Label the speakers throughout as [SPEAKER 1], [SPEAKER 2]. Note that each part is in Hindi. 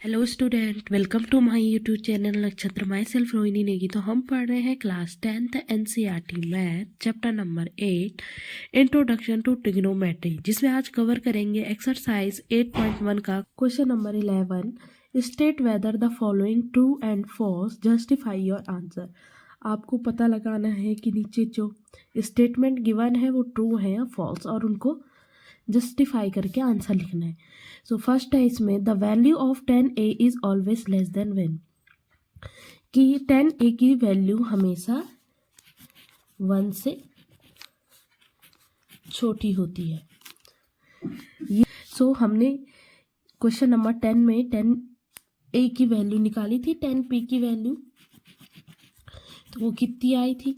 [SPEAKER 1] Hello student, welcome to my YouTube channel Nakshatra my self Rohini Negi. तो हम पढ़ रहे हैं class 10th NCERT math chapter number 8 introduction to trigonometry, जिसमें आज कवर करेंगे एक्सरसाइज 8.1 का question number 11। State whether the following true and false, justify your answer. आपको पता लगाना है कि नीचे जो स्टेटमेंट गिवन है वो ट्रू है या फॉल्स, और उनको जस्टिफाई करके आंसर लिखना है। सो फर्स्ट है इसमें, the value of 10a is always less than when, कि 10a की वैल्यू हमेशा 1 से छोटी होती है। ये हमने क्वेश्चन नंबर 10 में 10a की वैल्यू निकाली थी, 10p की वैल्यू, तो वो कितनी आई थी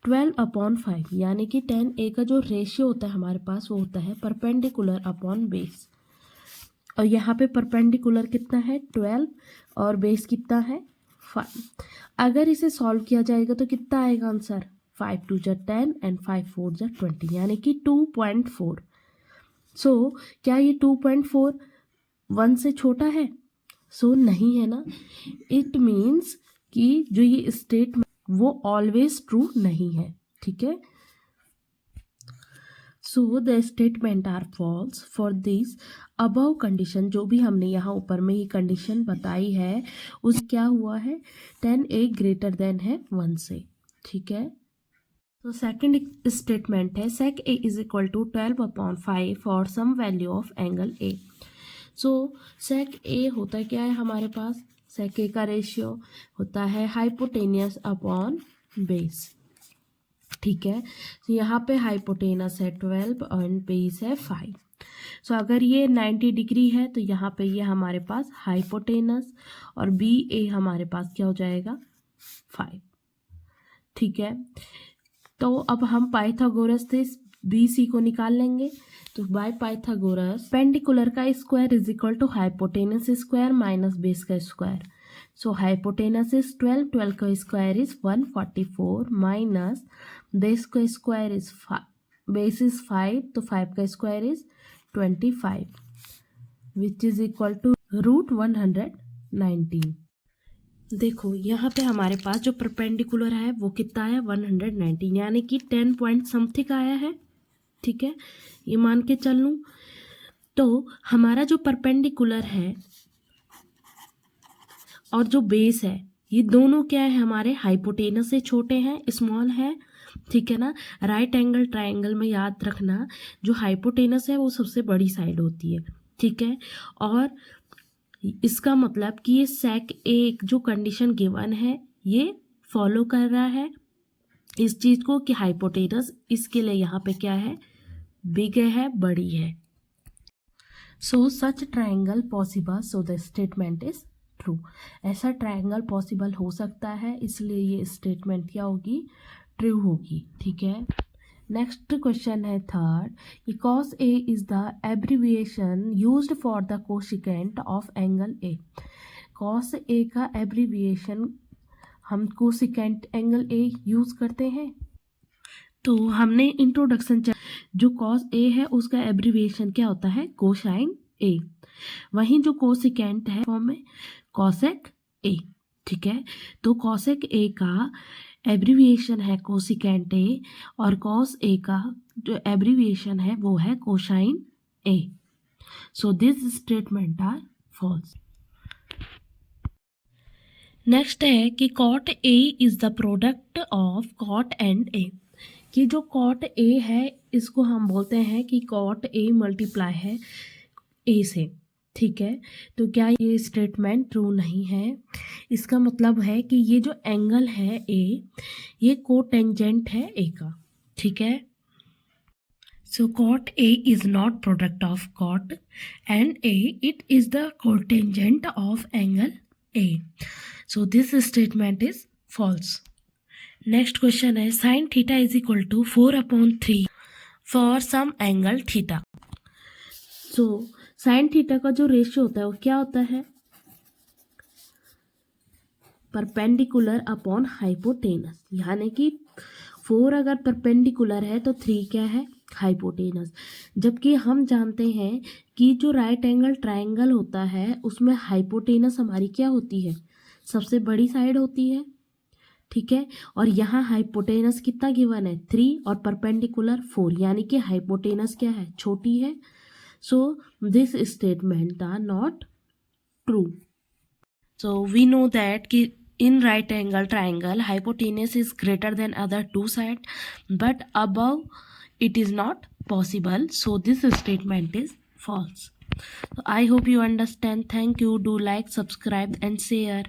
[SPEAKER 1] 12/5, यानी कि 10a का जो रेशियो होता है हमारे पास वो होता है परपेंडिकुलर अपॉन बेस। और यहाँ पे परपेंडिकुलर कितना है 12 और बेस कितना है 5। अगर इसे सॉल्व किया जाएगा तो कितना आएगा आंसर 5 2 जा 10 एंड 5 4 जा 20, यानी कि 2.4। सो क्या ये 2.4 1 से छोटा है? नहीं है ना। इट मीन्स कि जो ये स्टेटमेंट वो ऑलवेज ट्रू नहीं है। ठीक है, so the statement are false for this above condition. जो भी हमने यहाँ ऊपर में ही कंडीशन बताई है उस क्या हुआ है 10a ग्रेटर देन है 1 से। ठीक है, तो सेकंड स्टेटमेंट है sec a is equal to 12/5 for some value of angle a। So sec a होता है क्या है हमारे पास, sec a का रेशियो होता है हाइपोटेनियस अपॉन बेस। ठीक है, तो यहाँ पे हाइपोटेनस है 12 और बेस है 5। सो अगर ये 90 डिग्री है तो यहाँ पे ये हमारे पास हाइपोटेनस और बी ए हमारे पास क्या हो जाएगा 5। ठीक है, तो अब हम पाइथागोरस से बी सी को निकाल लेंगे। तो बाय पाइथागोरस पेंडिकुलर का square is equal to hypotenuse square minus base का स्क्वायर। सो हाइपोटेनस इज 12, 12 का स्क्वायर इज 144 माइनस बेस का स्क्वायर इज बेस इज 5, तो 5 का square is 25 which is equal to √119। देखो यहाँ पे हमारे पास जो परपेंडिकुलर है वो कितना है 119, यानी कि 10 पॉइंट समथिंग आया है। ठीक है, ये मान के चल लूँ तो हमारा जो परपेंडिकुलर है और जो बेस है ये दोनों क्या है हमारे हाइपोटेनस से छोटे हैं, स्मॉल है। ठीक है ना, राइट एंगल ट्रायंगल में याद रखना जो हाइपोटेनस है वो सबसे बड़ी साइड होती है। ठीक है, और इसका मतलब कि ये sec a जो कंडीशन गिवन है ये फॉलो कर रहा है इस चीज को कि हाइपोटेनस इसके लिए यहाँ पे क्या है बिग है, बड़ी है। So such triangle possible, so the statement is true. ऐसा ट्रायंगल पॉसिबल हो सकता है, इसलिए ये स्टेटमेंट क्या होगी ट्रू होगी। ठीक है, नेक्स्ट क्वेश्चन है थर्ड, कि cos a is the abbreviation used for the cosecant of angle a। cos a का एब्रीविएशन हम कोसिकेंट एंगल a यूज करते हैं। तो हमने इंट्रोडक्शन जो cos a है उसका एब्रीविएशन क्या होता है कोसाइन a, वहीं जो कोसिकेंट है फॉर्म में cosec a। ठीक है, तो cosec a का एब्रीविएशन है कोसिकेंट ए और cos a का जो एब्रीविएशन है वो है cosine a। So this statement are false. Next है कि cot a is the product of cot and a, कि जो cot a है इसको हम बोलते हैं कि cot a मल्टीप्लाई है a से। ठीक है, तो क्या ये स्टेटमेंट ट्रू नहीं है? इसका मतलब है कि ये जो एंगल है a ये कोटेंजेंट है a का। ठीक है, so cot a is not product of cot and a, it is the cotangent of angle a। So this statement is false. Next question है sin theta is equal to 4/3 for some angle theta. So sine theta का जो रेशियो होता है वो क्या होता है परपेंडिकुलर अपॉन हाइपोटेनस, यानी कि 4 अगर परपेंडिकुलर है तो 3 क्या है हाइपोटेनस। जबकि हम जानते हैं कि जो राइट एंगल ट्रायंगल होता है उसमें हाइपोटेनस हमारी क्या होती है, सबसे बड़ी साइड होती है, ठीक है। और यहाँ हाइपोटेनस कितना गिवन है 3 और परपेंडिकुलर 4, यानी कि हाइपोटेनस क्या है, छोटी है। So this statement are not true. So we know that कि in right angle triangle hypotenuse is greater than other two side, but above it is not possible, so this statement is false. So I hope you understand. Thank you. Do like, subscribe and share.